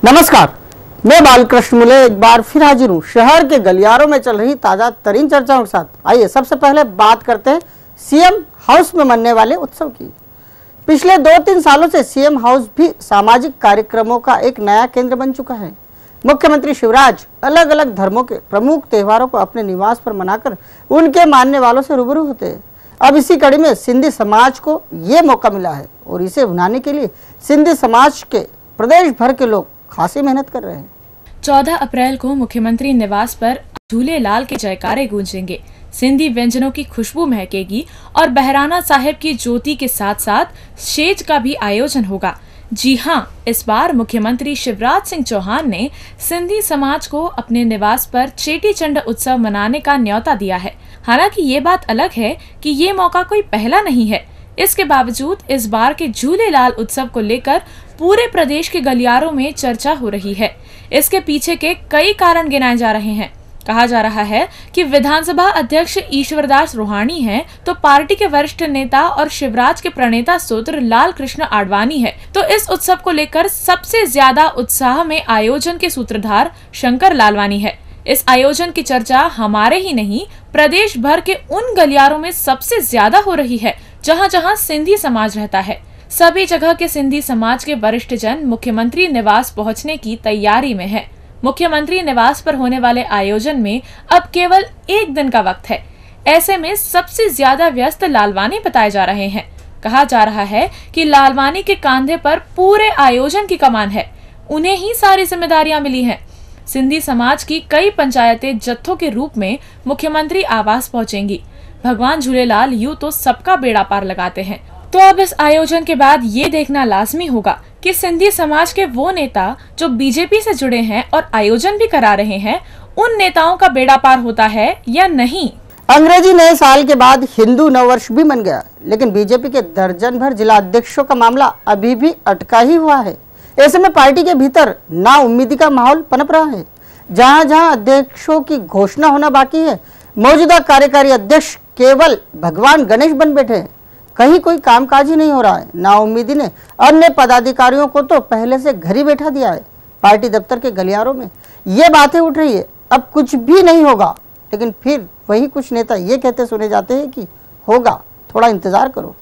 नमस्कार, मैं बालकृष्ण मुले एक बार फिर हाजिर हूँ शहर के गलियारों में चल रही ताजा तरीन चर्चाओं के साथ। आइए सबसे पहले बात करते हैं सीएम हाउस में मनने वाले उत्सव की। पिछले 2-3 सालों से सीएम हाउस भी सामाजिक कार्यक्रमों का एक नया केंद्र बन चुका है। मुख्यमंत्री शिवराज अलग अलग धर्मों के प्रमुख त्योहारों को अपने निवास पर मनाकर उनके मानने वालों से रूबरू होते हैं। अब इसी कड़ी में सिंधी समाज को ये मौका मिला है और इसे भुनाने के लिए सिंधी समाज के प्रदेश भर के लोग खासी मेहनत कर रहे हैं। 14 अप्रैल को मुख्यमंत्री निवास पर झूलेलाल के जयकारे गूंजेंगे, सिंधी व्यंजनों की खुशबू महकेगी और बहराना साहिब की ज्योति के साथ साथ शेज का भी आयोजन होगा। जी हां, इस बार मुख्यमंत्री शिवराज सिंह चौहान ने सिंधी समाज को अपने निवास पर चेटीचंड उत्सव मनाने का न्योता दिया है। हालांकि ये बात अलग है कि ये मौका कोई पहला नहीं है। इसके बावजूद इस बार के झूलेलाल उत्सव को लेकर पूरे प्रदेश के गलियारों में चर्चा हो रही है। इसके पीछे के कई कारण गिनाए जा रहे हैं। कहा जा रहा है कि विधानसभा अध्यक्ष ईश्वरदास रोहाणी हैं, तो पार्टी के वरिष्ठ नेता और शिवराज के प्रणेता सूत्र लाल कृष्ण आडवाणी है। तो इस उत्सव को लेकर सबसे ज्यादा उत्साह में आयोजन के सूत्रधार शंकर लालवानी है। इस आयोजन की चर्चा हमारे ही नहीं, प्रदेश भर के उन गलियारों में सबसे ज्यादा हो रही है जहां जहां सिंधी समाज रहता है। सभी जगह के सिंधी समाज के वरिष्ठ जन मुख्यमंत्री निवास पहुंचने की तैयारी में है। मुख्यमंत्री निवास पर होने वाले आयोजन में अब केवल एक दिन का वक्त है। ऐसे में सबसे ज्यादा व्यस्त लालवानी बताए जा रहे हैं। कहा जा रहा है कि लालवानी के कांधे पर पूरे आयोजन की कमान है, उन्हें ही सारी जिम्मेदारियां मिली हैं। सिंधी समाज की कई पंचायतें जत्थों के रूप में मुख्यमंत्री आवास पहुंचेंगी। भगवान झूलेलाल यूं तो सबका बेड़ा पार लगाते हैं, तो अब इस आयोजन के बाद ये देखना लाजमी होगा कि सिंधी समाज के वो नेता जो बीजेपी से जुड़े हैं और आयोजन भी करा रहे हैं, उन नेताओं का बेड़ा पार होता है या नहीं। अंग्रेजी नए साल के बाद हिंदू नववर्ष भी मन गया, लेकिन बीजेपी के दर्जन भर जिला अध्यक्षों का मामला अभी भी अटका ही हुआ है। ऐसे में पार्टी के भीतर नाउम्मीदी का माहौल पनप रहा है। जहां जहां अध्यक्षों की घोषणा होना बाकी है, मौजूदा कार्यकारी अध्यक्ष केवल भगवान गणेश बन बैठे हैं। कहीं कोई कामकाज ही नहीं हो रहा है। नाउम्मीदी ने अन्य पदाधिकारियों को तो पहले से घर ही बैठा दिया है। पार्टी दफ्तर के गलियारों में ये बातें उठ रही है, अब कुछ भी नहीं होगा, लेकिन फिर वही कुछ नेता ये कहते सुने जाते हैं कि होगा, थोड़ा इंतजार करो।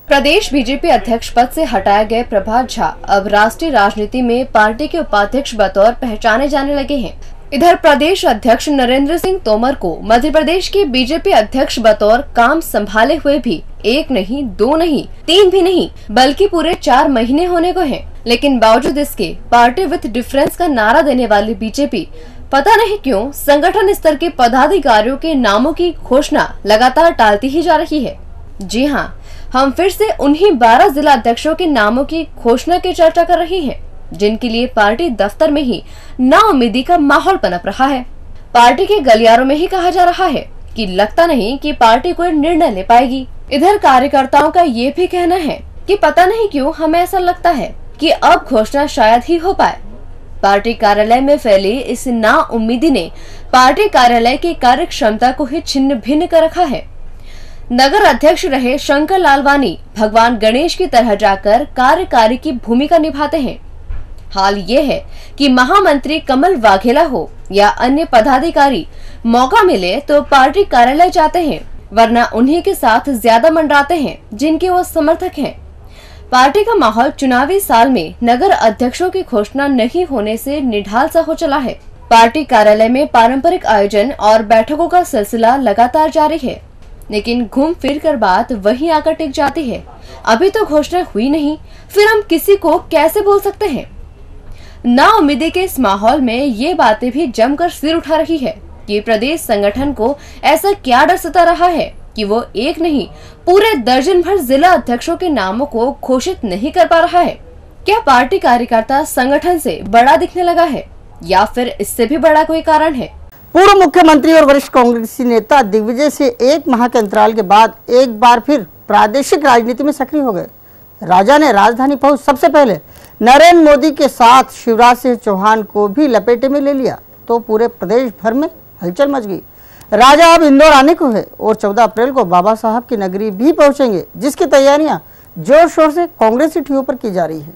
प्रदेश बीजेपी अध्यक्ष पद से हटाए गए प्रभात झा अब राष्ट्रीय राजनीति में पार्टी के उपाध्यक्ष बतौर पहचाने जाने लगे हैं। इधर प्रदेश अध्यक्ष नरेंद्र सिंह तोमर को मध्य प्रदेश के बीजेपी अध्यक्ष बतौर काम संभाले हुए भी 1 नहीं, 2 नहीं, 3 भी नहीं, बल्कि पूरे 4 महीने होने को हैं। लेकिन बावजूद इसके पार्टी विथ डिफरेंस का नारा देने वाली बीजेपी पता नहीं क्यों संगठन स्तर के पदाधिकारियों के नामों की घोषणा लगातार टालती ही जा रही है। जी हाँ, हम फिर से उन्हीं 12 जिला अध्यक्षों के नामों की घोषणा की चर्चा कर रही हैं, जिनके लिए पार्टी दफ्तर में ही नाउम्मीदी का माहौल पनप रहा है। पार्टी के गलियारों में ही कहा जा रहा है कि लगता नहीं कि पार्टी कोई निर्णय ले पाएगी। इधर कार्यकर्ताओं का ये भी कहना है कि पता नहीं क्यों हमें ऐसा लगता है कि अब घोषणा शायद ही हो पाए। पार्टी कार्यालय में फैली इस नाउम्मीदी ने पार्टी कार्यालय की कार्य क्षमता को ही छिन्न भिन्न कर रखा है। नगर अध्यक्ष रहे शंकर लालवानी भगवान गणेश की तरह जाकर कार्यकारी की भूमिका निभाते हैं। हाल ये है कि महामंत्री कमल वाघेला हो या अन्य पदाधिकारी मौका मिले तो पार्टी कार्यालय जाते हैं, वरना उन्हीं के साथ ज्यादा मंडराते हैं जिनके वो समर्थक हैं। पार्टी का माहौल चुनावी साल में नगर अध्यक्षों की घोषणा नहीं होने से निढाल सा हो चला है। पार्टी कार्यालय में पारंपरिक आयोजन और बैठकों का सिलसिला लगातार जारी है, लेकिन घूम फिर कर बात वहीं आकर टिक जाती है। अभी तो घोषणा हुई नहीं, फिर हम किसी को कैसे बोल सकते हैं। नाउम्मीदी के इस माहौल में ये बातें भी जमकर सिर उठा रही है कि प्रदेश संगठन को ऐसा क्या डर सता रहा है कि वो एक नहीं पूरे दर्जन भर जिला अध्यक्षों के नामों को घोषित नहीं कर पा रहा है। क्या पार्टी कार्यकर्ता संगठन से बड़ा दिखने लगा है या फिर इससे भी बड़ा कोई कारण है? पूर्व मुख्यमंत्री और वरिष्ठ कांग्रेसी नेता दिग्विजय से 1 माह के अंतराल के बाद एक बार फिर प्रादेशिक राजनीति में सक्रिय हो गए। राजा ने राजधानी पहुंच सबसे पहले नरेंद्र मोदी के साथ शिवराज सिंह चौहान को भी लपेटे में ले लिया, तो पूरे प्रदेश भर में हलचल मच गई। राजा अब इंदौर आने को है और 14 अप्रैल को बाबा साहब की नगरी भी पहुंचेंगे, जिसकी तैयारियां जोर शोर से कांग्रेसी टीओ पर की जा रही है।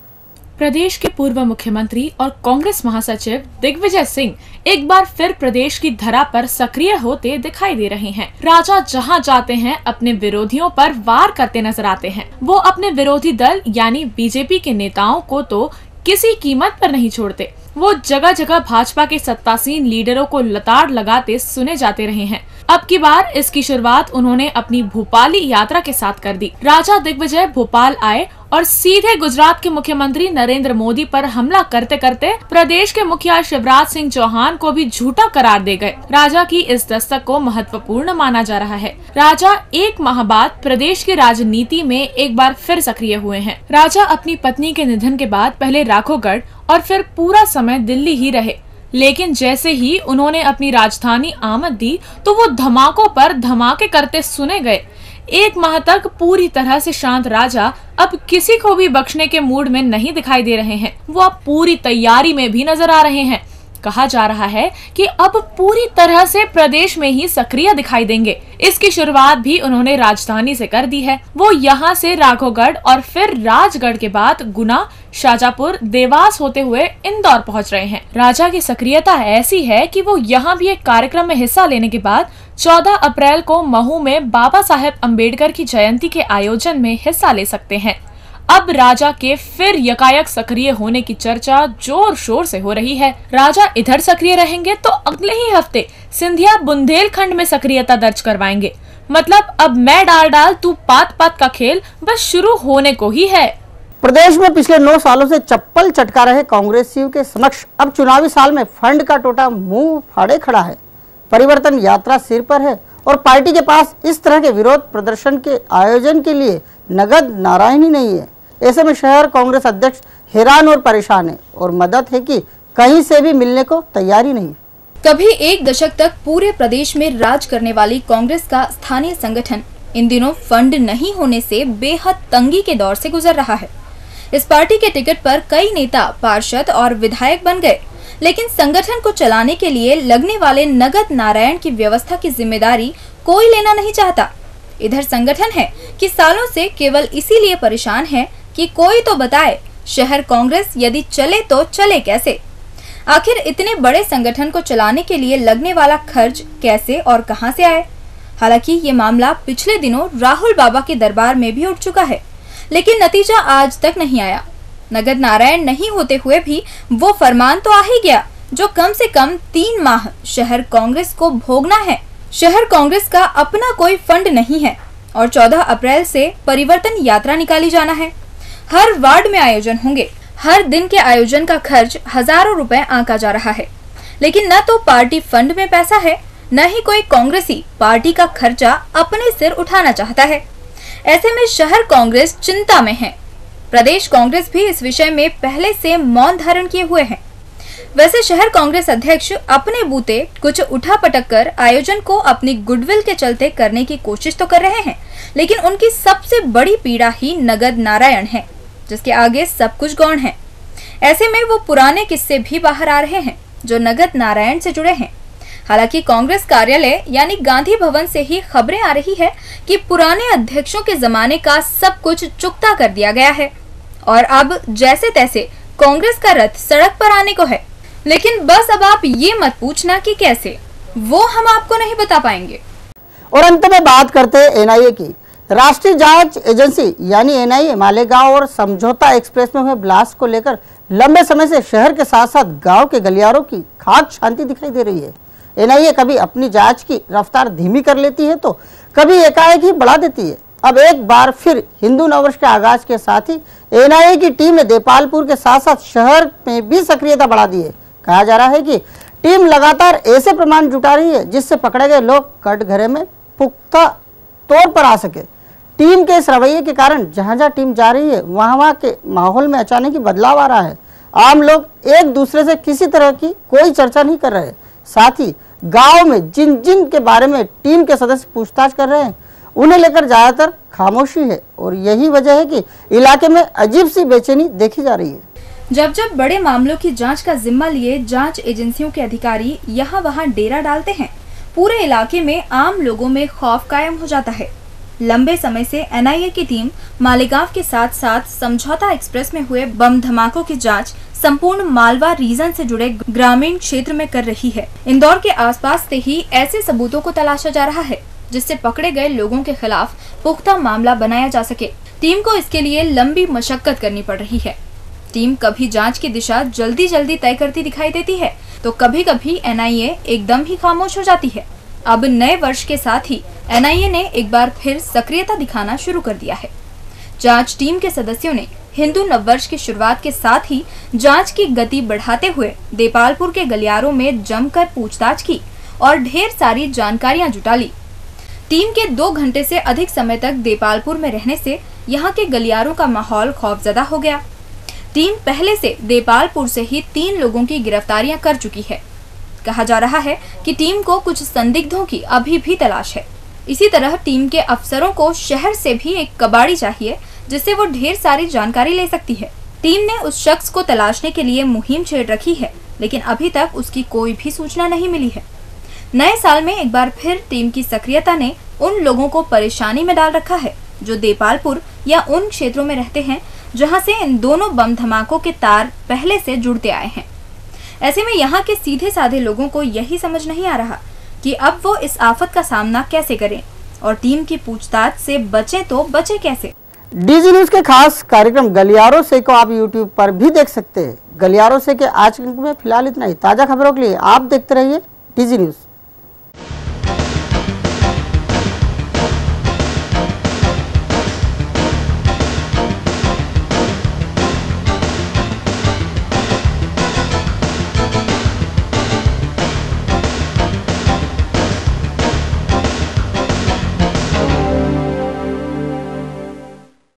प्रदेश के पूर्व मुख्यमंत्री और कांग्रेस महासचिव दिग्विजय सिंह एक बार फिर प्रदेश की धरा पर सक्रिय होते दिखाई दे रहे हैं। राजा जहां जाते हैं अपने विरोधियों पर वार करते नजर आते हैं। वो अपने विरोधी दल यानी बीजेपी के नेताओं को तो किसी कीमत पर नहीं छोड़ते। वो जगह जगह भाजपा के सत्तासीन लीडरों को लताड़ लगाते सुने जाते रहे हैं। अब की बार इसकी शुरुआत उन्होंने अपनी भोपाली यात्रा के साथ कर दी। राजा दिग्विजय भोपाल आए और सीधे गुजरात के मुख्यमंत्री नरेंद्र मोदी पर हमला करते करते प्रदेश के मुखिया शिवराज सिंह चौहान को भी झूठा करार दे गए। राजा की इस दस्तक को महत्वपूर्ण माना जा रहा है। राजा एक माह बाद प्रदेश की राजनीति में एक बार फिर सक्रिय हुए हैं। राजा अपनी पत्नी के निधन के बाद पहले राघोगढ़ और फिर पूरा समय दिल्ली ही रहे, लेकिन जैसे ही उन्होंने अपनी राजधानी आमद दी तो वो धमाकों पर धमाके करते सुने गए। एक माह तक पूरी तरह से शांत राजा अब किसी को भी बख्शने के मूड में नहीं दिखाई दे रहे हैं। वो अब पूरी तैयारी में भी नजर आ रहे हैं। कहा जा रहा है कि अब पूरी तरह से प्रदेश में ही सक्रिय दिखाई देंगे। इसकी शुरुआत भी उन्होंने राजधानी से कर दी है। वो यहाँ से राघोगढ़ और फिर राजगढ़ के बाद गुना, शाजापुर, देवास होते हुए इंदौर पहुँच रहे हैं। राजा की सक्रियता ऐसी है कि वो यहाँ भी एक कार्यक्रम में हिस्सा लेने के बाद 14 अप्रैल को महू में बाबा साहेब अम्बेडकर की जयंती के आयोजन में हिस्सा ले सकते हैं। अब राजा के फिर यकायक सक्रिय होने की चर्चा जोर शोर से हो रही है। राजा इधर सक्रिय रहेंगे तो अगले ही हफ्ते सिंधिया बुंदेलखंड में सक्रियता दर्ज करवाएंगे। मतलब अब मैं डाल तू पात पात का खेल बस शुरू होने को ही है। प्रदेश में पिछले 9 सालों से चप्पल चटका रहे कांग्रेसियों के समक्ष अब चुनावी साल में फंड का टोटा मुंह फाड़े खड़ा है। परिवर्तन यात्रा सिर पर है और पार्टी के पास इस तरह के विरोध प्रदर्शन के आयोजन के लिए नगद नारायण ही नहीं है। ऐसे में शहर कांग्रेस अध्यक्ष हैरान और परेशान है और मदद है कि कहीं से भी मिलने को तैयारी नहीं। कभी एक दशक तक पूरे प्रदेश में राज करने वाली कांग्रेस का स्थानीय संगठन इन दिनों फंड नहीं होने से बेहद तंगी के दौर से गुजर रहा है। इस पार्टी के टिकट पर कई नेता, पार्षद और विधायक बन गए, लेकिन संगठन को चलाने के लिए लगने वाले नगद नारायण की व्यवस्था की जिम्मेदारी कोई लेना नहीं चाहता। इधर संगठन है कि सालों से केवल इसीलिए परेशान है कि कोई तो बताए शहर कांग्रेस यदि चले तो चले कैसे। आखिर इतने बड़े संगठन को चलाने के लिए लगने वाला खर्च कैसे और कहां से आए। हालांकि ये मामला पिछले दिनों राहुल बाबा के दरबार में भी उठ चुका है, लेकिन नतीजा आज तक नहीं आया। नगद नारायण नहीं होते हुए भी वो फरमान तो आ ही गया जो कम से कम 3 माह शहर कांग्रेस को भोगना है। शहर कांग्रेस का अपना कोई फंड नहीं है और 14 अप्रैल से परिवर्तन यात्रा निकाली जाना है। हर वार्ड में आयोजन होंगे। हर दिन के आयोजन का खर्च हजारों रुपए आंका जा रहा है, लेकिन न तो पार्टी फंड में पैसा है, न ही कोई कांग्रेसी पार्टी का खर्चा अपने सिर उठाना चाहता है। ऐसे में शहर कांग्रेस चिंता में है। प्रदेश कांग्रेस भी इस विषय में पहले से मौन धारण किए हुए है। वैसे शहर कांग्रेस अध्यक्ष अपने बूते कुछ उठापटक कर आयोजन को अपनी गुडविल के चलते करने की कोशिश तो कर रहे हैं, लेकिन उनकी सबसे बड़ी पीड़ा ही नगद नारायण है, जिसके आगे सब कुछ गौण है। ऐसे में वो पुराने किस्से भी बाहर आ रहे हैं जो नगद नारायण से जुड़े हैं। हालांकि कांग्रेस कार्यालय यानी गांधी भवन से ही खबरें आ रही है कि पुराने अध्यक्षों के जमाने का सब कुछ चुकता कर दिया गया है और अब जैसे तैसे कांग्रेस का रथ सड़क पर आने को है। लेकिन बस अब आप ये मत पूछना कि कैसे, वो हम आपको नहीं बता पाएंगे। और अंत में बात करते हैं एनआईए की। राष्ट्रीय जांच एजेंसी यानी एनआईए मालेगांव और समझौता एक्सप्रेस में हुए ब्लास्ट को लेकर लंबे समय से शहर के साथ साथ गांव के गलियारों की खाक शांति दिखाई दे रही है। एनआईए कभी अपनी जांच की रफ्तार धीमी कर लेती है तो कभी एकाएक ही बढ़ा देती है। अब एक बार फिर हिंदू नववर्ष के आगाज के साथ ही एनआईए की टीम ने देपालपुर के साथ साथ शहर में भी सक्रियता बढ़ा दी है। कहा जा रहा है कि टीम लगातार ऐसे प्रमाण जुटा रही है जिससे पकड़े गए लोग कटघरे में पुख्ता तौर पर आ सके। टीम के इस रवैये के कारण जहां जहां टीम जा रही है वहां के माहौल में अचानक ही बदलाव आ रहा है। आम लोग एक दूसरे से किसी तरह की कोई चर्चा नहीं कर रहे। साथ ही गांव में जिन जिन के बारे में टीम के सदस्य पूछताछ कर रहे हैं उन्हें लेकर ज्यादातर खामोशी है और यही वजह है कि इलाके में अजीब सी बेचैनी देखी जा रही है। जब जब बड़े मामलों की जांच का जिम्मा लिए जांच एजेंसियों के अधिकारी यहाँ वहाँ डेरा डालते हैं, पूरे इलाके में आम लोगों में खौफ कायम हो जाता है। लंबे समय से एनआईए की टीम मालेगांव के साथ साथ समझौता एक्सप्रेस में हुए बम धमाकों की जांच संपूर्ण मालवा रीजन से जुड़े ग्रामीण क्षेत्र में कर रही है। इंदौर के आसपास से ही ऐसे सबूतों को तलाशा जा रहा है जिससे पकड़े गए लोगों के खिलाफ पुख्ता मामला बनाया जा सके। टीम को इसके लिए लंबी मशक्कत करनी पड़ रही है। टीम कभी जांच की दिशा जल्दी तय करती दिखाई देती है तो कभी कभी एनआईए एकदम ही खामोश हो जाती है। अब नए वर्ष के साथ ही एनआईए ने एक बार फिर सक्रियता दिखाना शुरू कर दिया है। जांच टीम के सदस्यों ने हिंदू नववर्ष की शुरुआत के साथ ही जांच की गति बढ़ाते हुए देपालपुर के गलियारों में जमकर पूछताछ की और ढेर सारी जानकारियां जुटा ली। टीम के 2 घंटे से अधिक समय तक देपालपुर में रहने से यहाँ के गलियारों का माहौल खौफजदा हो गया। टीम पहले से देपालपुर से ही 3 लोगों की गिरफ्तारियां कर चुकी है। कहा जा रहा है कि टीम को कुछ संदिग्धों की अभी भी तलाश है। इसी तरह टीम के अफसरों को शहर से भी एक कबाड़ी चाहिए जिससे वो ढेर सारी जानकारी ले सकती है। टीम ने उस शख्स को तलाशने के लिए मुहिम छेड़ रखी है, लेकिन अभी तक उसकी कोई भी सूचना नहीं मिली है। नए साल में एक बार फिर टीम की सक्रियता ने उन लोगों को परेशानी में डाल रखा है जो देपालपुर या उन क्षेत्रों में रहते हैं जहां से इन दोनों बम धमाकों के तार पहले से जुड़ते आए हैं। ऐसे में यहाँ के सीधे साधे लोगों को यही समझ नहीं आ रहा कि अब वो इस आफत का सामना कैसे करें और टीम की पूछताछ से बचें तो बचे कैसे। डीजी न्यूज के खास कार्यक्रम गलियारों से को आप यूट्यूब पर भी देख सकते हैं। गलियारों से के आज के अंक में फिलहाल इतना ही। ताजा खबरों के लिए आप देखते रहिए डीजी न्यूज।